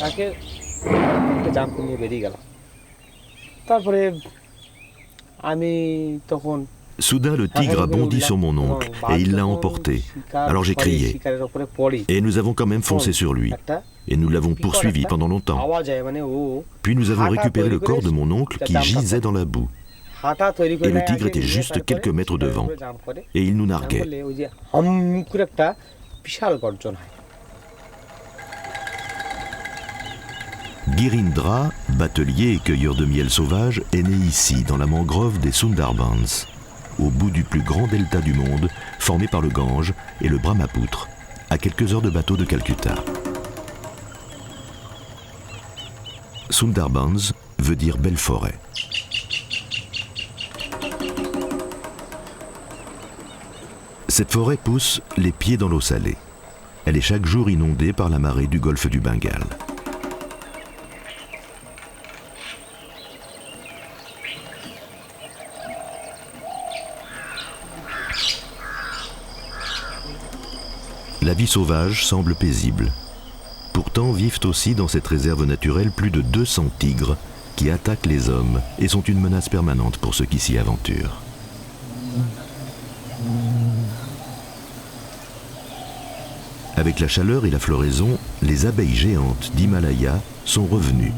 তাকে একটা জাম্প নিয়ে বেরিয়ে গেলাম। তারপরে আমি তখন Soudain, le tigre a bondi sur mon oncle et il l'a emporté. Alors j'ai crié. Et nous avons quand même foncé sur lui. Et nous l'avons poursuivi pendant longtemps. Puis nous avons récupéré le corps de mon oncle qui gisait dans la boue. Et le tigre était juste quelques mètres devant. Et il nous narguait. Girindra, batelier et cueilleur de miel sauvage, est né ici, dans la mangrove des Sundarbans, au bout du plus grand delta du monde, formé par le Gange et le Brahmapoutre, à quelques heures de bateau de Calcutta. Sundarbans veut dire belle forêt. Cette forêt pousse les pieds dans l'eau salée. Elle est chaque jour inondée par la marée du golfe du Bengale. La vie sauvage semble paisible. Pourtant vivent aussi dans cette réserve naturelle plus de 200 tigres qui attaquent les hommes et sont une menace permanente pour ceux qui s'y aventurent. Avec la chaleur et la floraison, les abeilles géantes d'Himalaya sont revenues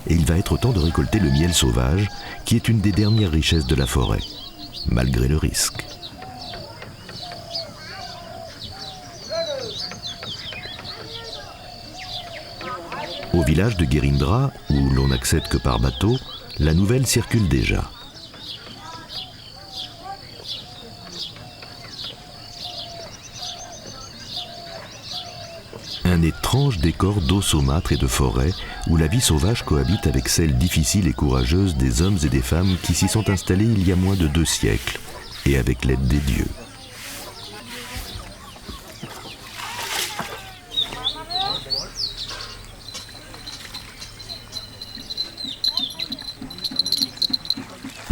et il va être temps de récolter le miel sauvage qui est une des dernières richesses de la forêt, malgré le risque. Au village de Girindra, où l'on n'accède que par bateau, la nouvelle circule déjà. Un étrange décor d'eau saumâtre et de forêt, où la vie sauvage cohabite avec celle difficile et courageuse des hommes et des femmes qui s'y sont installés il y a moins de 2 siècles, et avec l'aide des dieux.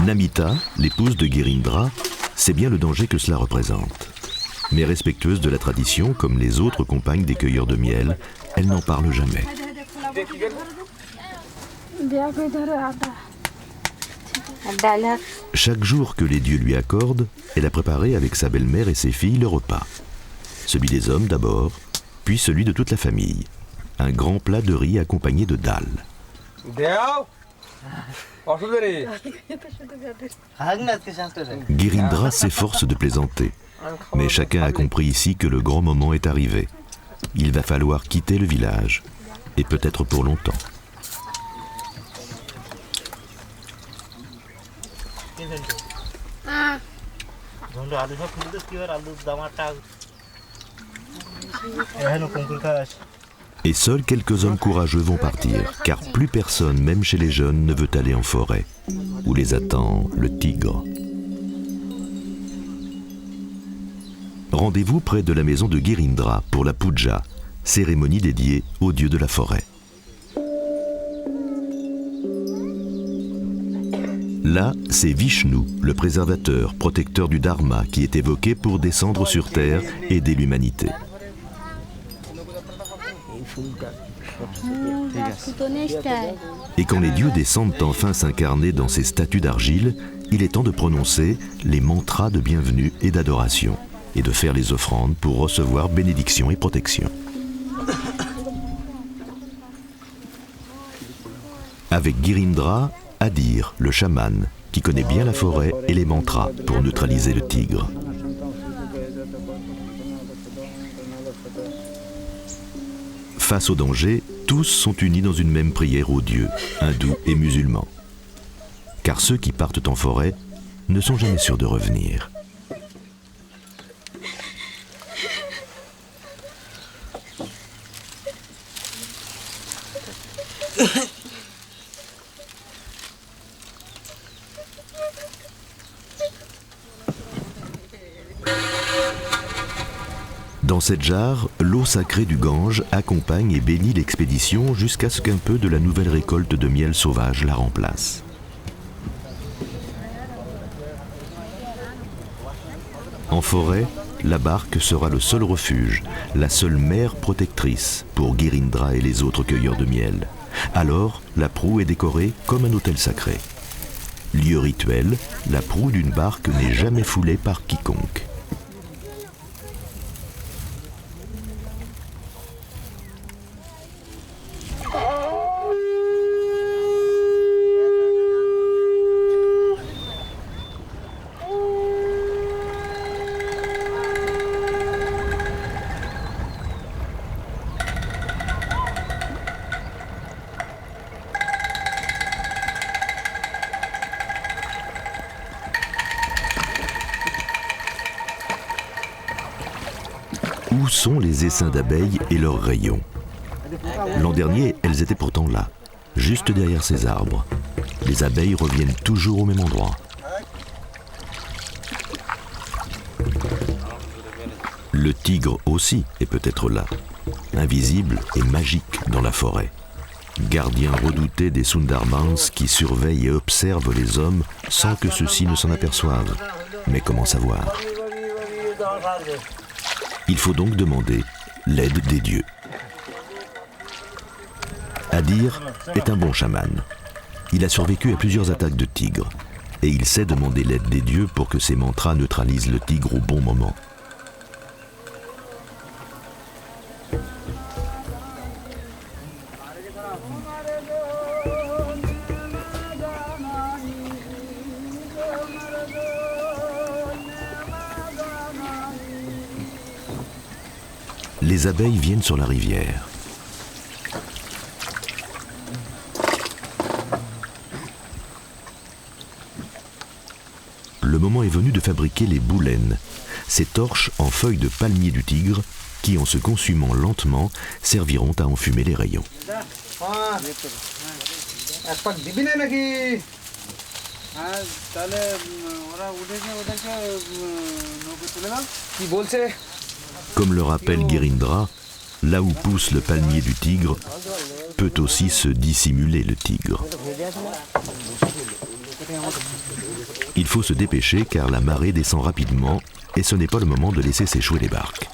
Namita, l'épouse de Girindra, sait bien le danger que cela représente. Mais respectueuse de la tradition, comme les autres compagnes des cueilleurs de miel, elle n'en parle jamais. Chaque jour que les dieux lui accordent, elle a préparé avec sa belle-mère et ses filles le repas. Celui des hommes d'abord, puis celui de toute la famille. Un grand plat de riz accompagné de dalles. Girindra s'efforce de plaisanter, mais chacun a compris ici que le grand moment est arrivé. Il va falloir quitter le village, et peut-être pour longtemps. Et seuls quelques hommes courageux vont partir, car plus personne, même chez les jeunes, ne veut aller en forêt, où les attend le tigre. Rendez-vous près de la maison de Girindra pour la puja, cérémonie dédiée au dieu de la forêt. Là, c'est Vishnu, le préservateur, protecteur du Dharma, qui est évoqué pour descendre sur terre et aider l'humanité. Et quand les dieux descendent enfin s'incarner dans ces statues d'argile, il est temps de prononcer les mantras de bienvenue et d'adoration, et de faire les offrandes pour recevoir bénédiction et protection. Avec Girindra, Adir, le chaman, qui connaît bien la forêt et les mantras pour neutraliser le tigre. Face au danger, tous sont unis dans une même prière aux dieux, hindous et musulmans. Car ceux qui partent en forêt ne sont jamais sûrs de revenir. Dans cette jarre, l'eau sacrée du Gange accompagne et bénit l'expédition jusqu'à ce qu'un peu de la nouvelle récolte de miel sauvage la remplace. En forêt, la barque sera le seul refuge, la seule mère protectrice pour Girindra et les autres cueilleurs de miel. Alors, la proue est décorée comme un autel sacré. Lieu rituel, la proue d'une barque n'est jamais foulée par quiconque. Où sont les essaims d'abeilles et leurs rayons? L'an dernier, elles étaient pourtant là, juste derrière ces arbres. Les abeilles reviennent toujours au même endroit. Le tigre aussi est peut-être là, invisible et magique dans la forêt. Gardien redouté des Sundarbans qui surveillent et observent les hommes sans que ceux-ci ne s'en aperçoivent. Mais comment savoir? Il faut donc demander l'aide des dieux. Adir est un bon chaman. Il a survécu à plusieurs attaques de tigres et il sait demander l'aide des dieux pour que ses mantras neutralisent le tigre au bon moment. Les abeilles viennent sur la rivière. Le moment est venu de fabriquer les boulènes, ces torches en feuilles de palmier du tigre qui, en se consumant lentement, serviront à enfumer les rayons. Comme le rappelle Girindra, là où pousse le palmier du tigre, peut aussi se dissimuler le tigre. Il faut se dépêcher car la marée descend rapidement et ce n'est pas le moment de laisser s'échouer les barques.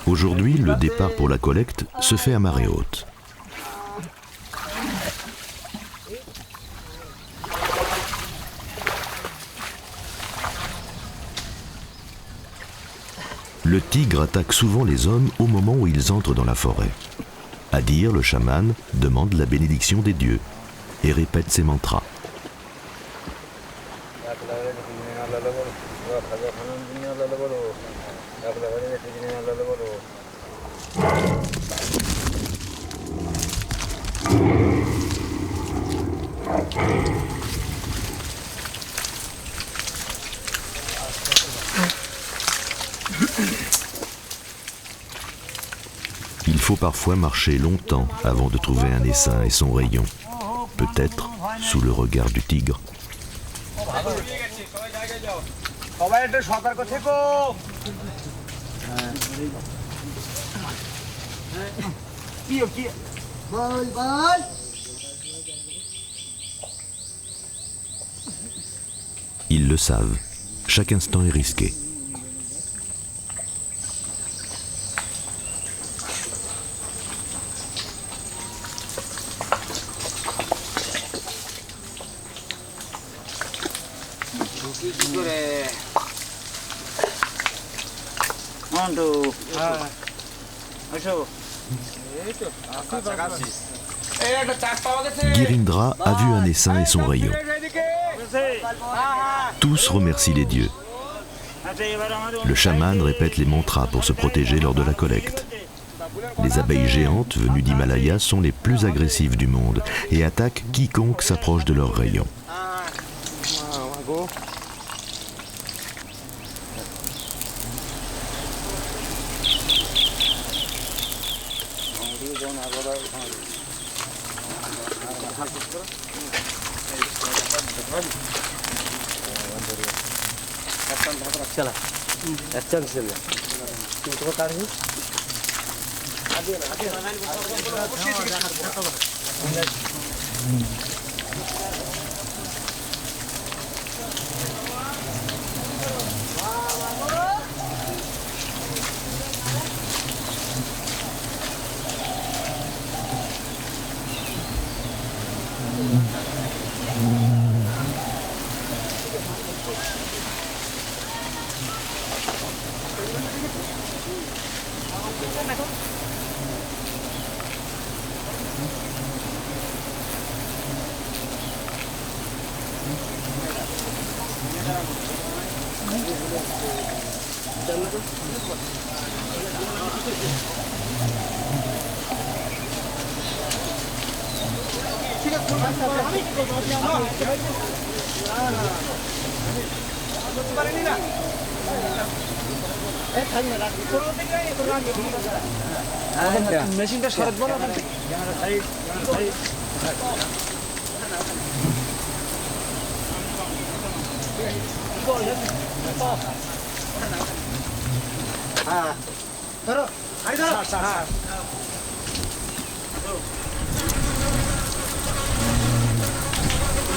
Aujourd'hui, le départ pour la collecte se fait à marée haute. Le tigre attaque souvent les hommes au moment où ils entrent dans la forêt. Adir, le chaman, demande la bénédiction des dieux et répète ses mantras. Il faut parfois marcher longtemps avant de trouver un essaim et son rayon, peut-être sous le regard du tigre. Ils le savent, chaque instant est risqué. Girindra a vu un essaim et son rayon. Tous remercient les dieux. Le chaman répète les mantras pour se protéger lors de la collecte. Les abeilles géantes venues d'Himalaya sont les plus agressives du monde et attaquent quiconque s'approche de leur rayon. चला अच्छा चल तुमको काट दो মেশিনটা সরাত বলো হ্যাঁ ধরো আই ধরো হ্যাঁ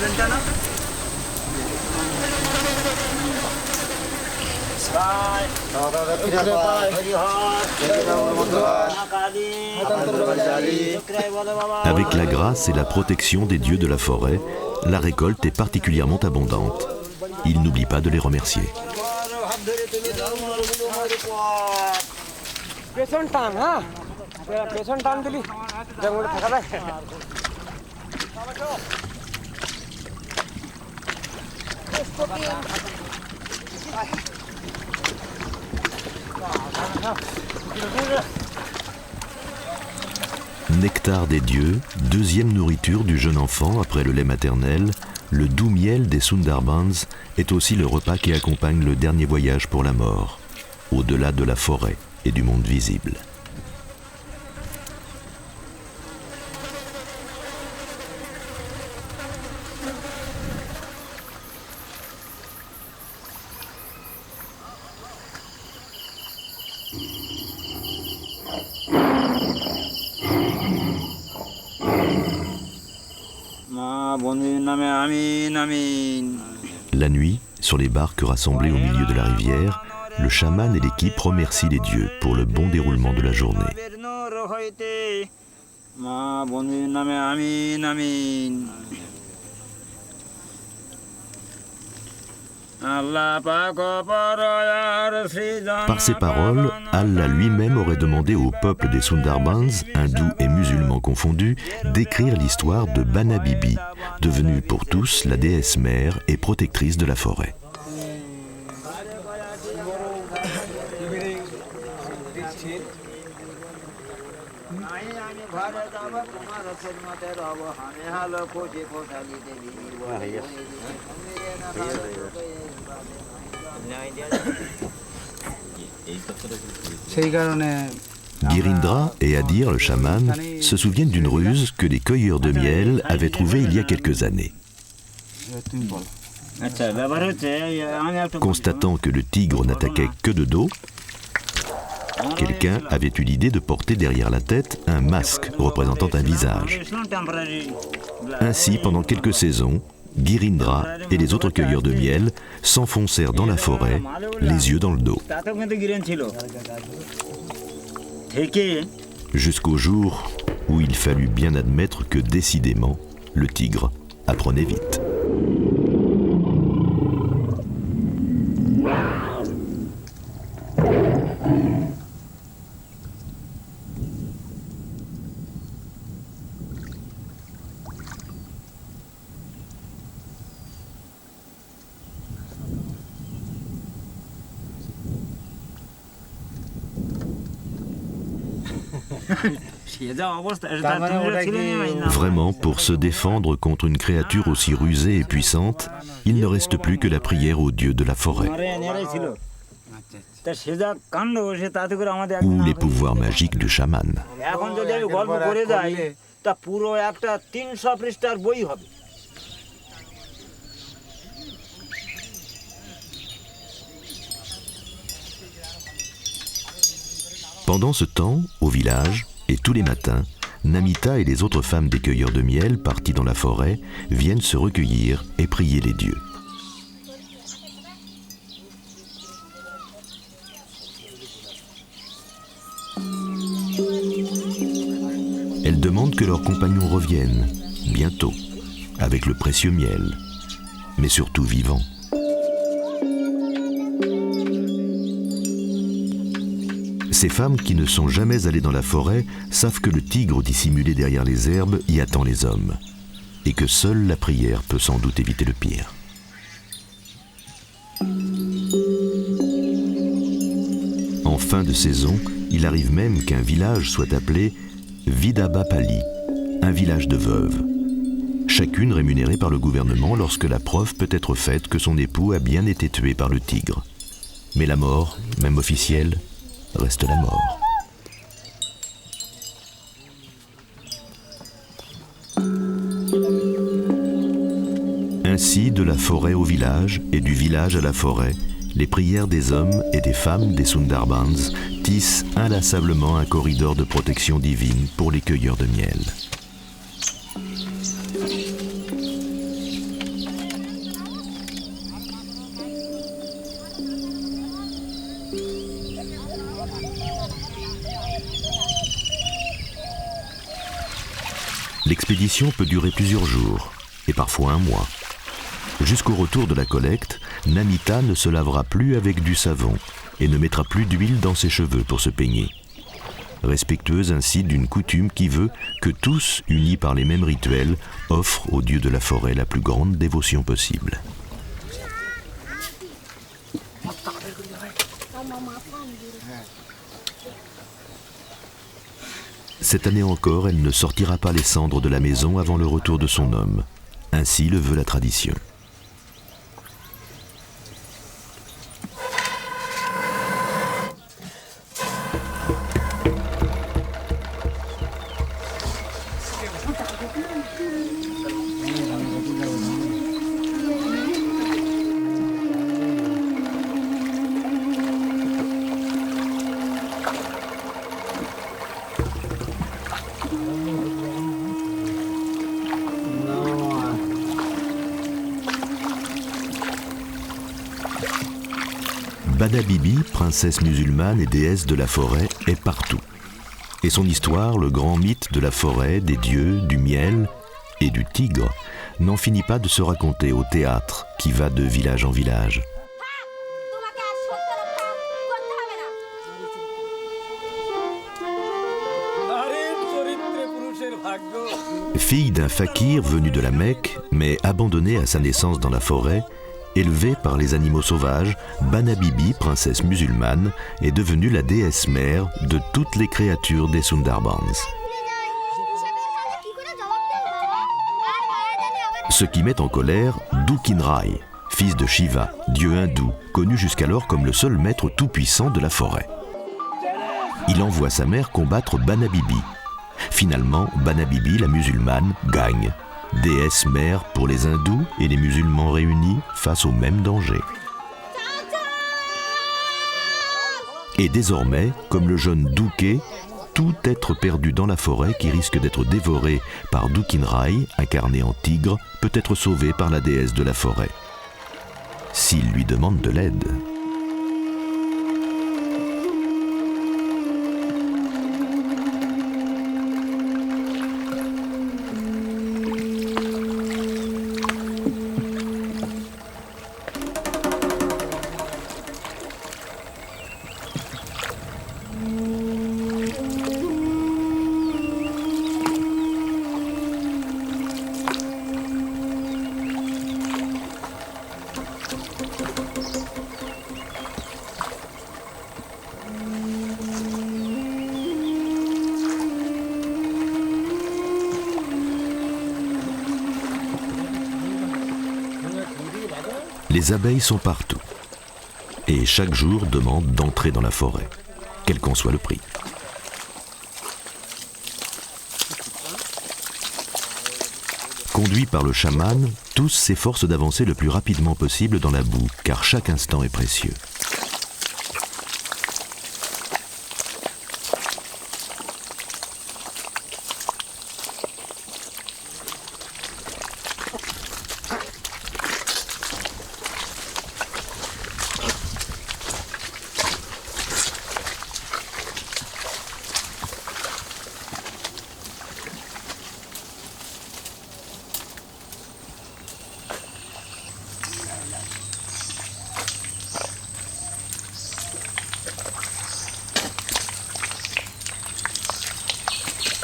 লেনটা না Avec la grâce et la protection des dieux de la forêt, la récolte est particulièrement abondante. Il n'oublie pas de les remercier. Nectar des dieux, deuxième nourriture du jeune enfant après le lait maternel, le doux miel des Sundarbans est aussi le repas qui accompagne le dernier voyage pour la mort, au-delà de la forêt et du monde visible. La nuit, sur les barques rassemblées au milieu de la rivière, le chaman et l'équipe remercient les dieux pour le bon déroulement de la journée. Par ces paroles, Allah lui-même aurait demandé au peuple des Sundarbans, hindous et musulmans confondus, d'écrire l'histoire de Bana Bibi, devenue pour tous la déesse mère et protectrice de la forêt. Girindra et Adir, le chaman, se souviennent d'une ruse que les cueilleurs de miel avaient trouvée il y a quelques années. Constatant que le tigre n'attaquait que de dos, quelqu'un avait eu l'idée de porter derrière la tête un masque représentant un visage. Ainsi, pendant quelques saisons, Girindra et les autres cueilleurs de miel s'enfoncèrent dans la forêt, les yeux dans le dos. Jusqu'au jour où il fallut bien admettre que décidément, le tigre apprenait vite. Vraiment, pour se défendre contre une créature aussi rusée et puissante, il ne reste plus que la prière au dieu de la forêt. Ou les pouvoirs magiques du chaman. Pendant ce temps, au village, et tous les matins, Namita et les autres femmes des cueilleurs de miel parties dans la forêt viennent se recueillir et prier les dieux. Elles demandent que leurs compagnons reviennent, bientôt, avec le précieux miel, mais surtout vivants. Ces femmes qui ne sont jamais allées dans la forêt savent que le tigre dissimulé derrière les herbes y attend les hommes, et que seule la prière peut sans doute éviter le pire. En fin de saison, il arrive même qu'un village soit appelé Vidabapalli, un village de veuves, chacune rémunérée par le gouvernement lorsque la preuve peut être faite que son époux a bien été tué par le tigre. Mais la mort, même officielle, reste la mort. Ainsi, de la forêt au village et du village à la forêt, les prières des hommes et des femmes des Sundarbans tissent inlassablement un corridor de protection divine pour les cueilleurs de miel. L'expédition peut durer plusieurs jours, et parfois un mois. Jusqu'au retour de la collecte, Namita ne se lavera plus avec du savon et ne mettra plus d'huile dans ses cheveux pour se peigner. Respectueuse ainsi d'une coutume qui veut que tous, unis par les mêmes rituels, offrent au dieu de la forêt la plus grande dévotion possible. Cette année encore, elle ne sortira pas les cendres de la maison avant le retour de son homme. Ainsi le veut la tradition. Bana Bibi, princesse musulmane et déesse de la forêt, est partout. Et son histoire, le grand mythe de la forêt, des dieux, du miel et du tigre, n'en finit pas de se raconter au théâtre qui va de village en village. Fille d'un fakir venu de la Mecque, mais abandonnée à sa naissance dans la forêt, élevée par les animaux sauvages, Bana Bibi, princesse musulmane, est devenue la déesse mère de toutes les créatures des Sundarbans. Ce qui met en colère Dukin Rai, fils de Shiva, dieu hindou, connu jusqu'alors comme le seul maître tout-puissant de la forêt. Il envoie sa mère combattre Bana Bibi. Finalement, Bana Bibi, la musulmane, gagne. Déesse mère pour les hindous et les musulmans réunis face au même danger. Et désormais, comme le jeune Duke, tout être perdu dans la forêt qui risque d'être dévoré par Dukin Rai, incarné en tigre, peut être sauvé par la déesse de la forêt. S'il lui demande de l'aide. Les abeilles sont partout et chaque jour demandent d'entrer dans la forêt, quel qu'en soit le prix. Conduits par le chaman, tous s'efforcent d'avancer le plus rapidement possible dans la boue, car chaque instant est précieux.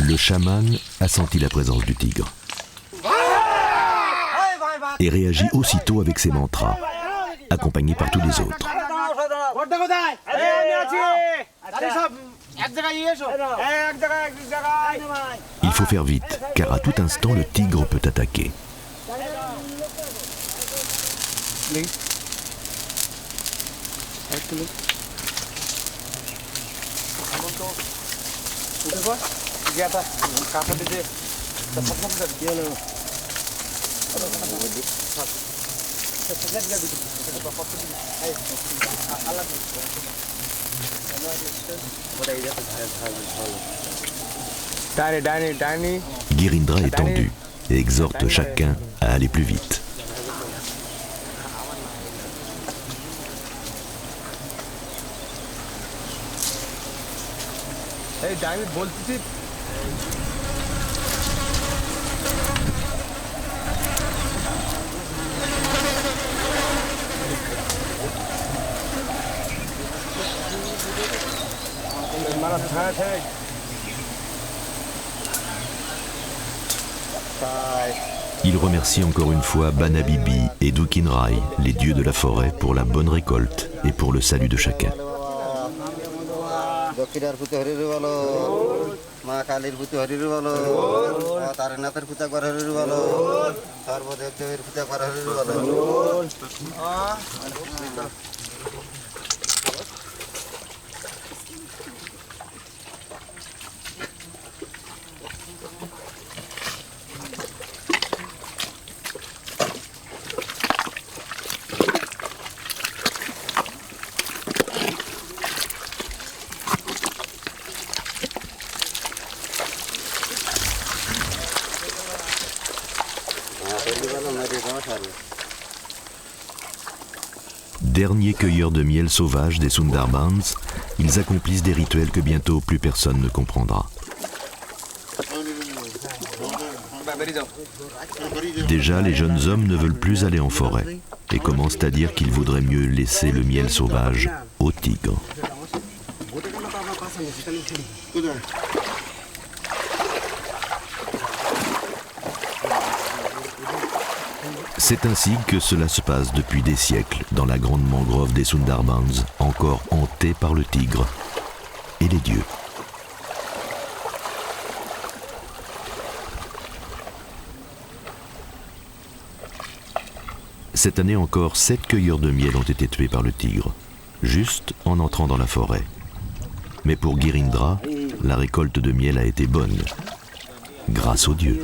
Le chaman a senti la présence du tigre et réagit aussitôt avec ses mantras, accompagné par tous les autres. Il faut faire vite, car à tout instant, le tigre peut attaquer. Girindra est tendu et exhorte chacun à aller plus vite. Il remercie encore une fois Banabibi et Dukinrai, les dieux de la forêt, pour la bonne récolte et pour le salut de chacun. Derniers cueilleurs de miel sauvage des Sundarbans, ils accomplissent des rituels que bientôt plus personne ne comprendra. Déjà, les jeunes hommes ne veulent plus aller en forêt et commencent à dire qu'ils voudraient mieux laisser le miel sauvage aux tigres. C'est ainsi que cela se passe depuis des siècles dans la grande mangrove des Sundarbans, encore hantée par le tigre et les dieux. Cette année encore, 7 cueilleurs de miel ont été tués par le tigre, juste en entrant dans la forêt. Mais pour Girindra, la récolte de miel a été bonne, grâce aux dieux.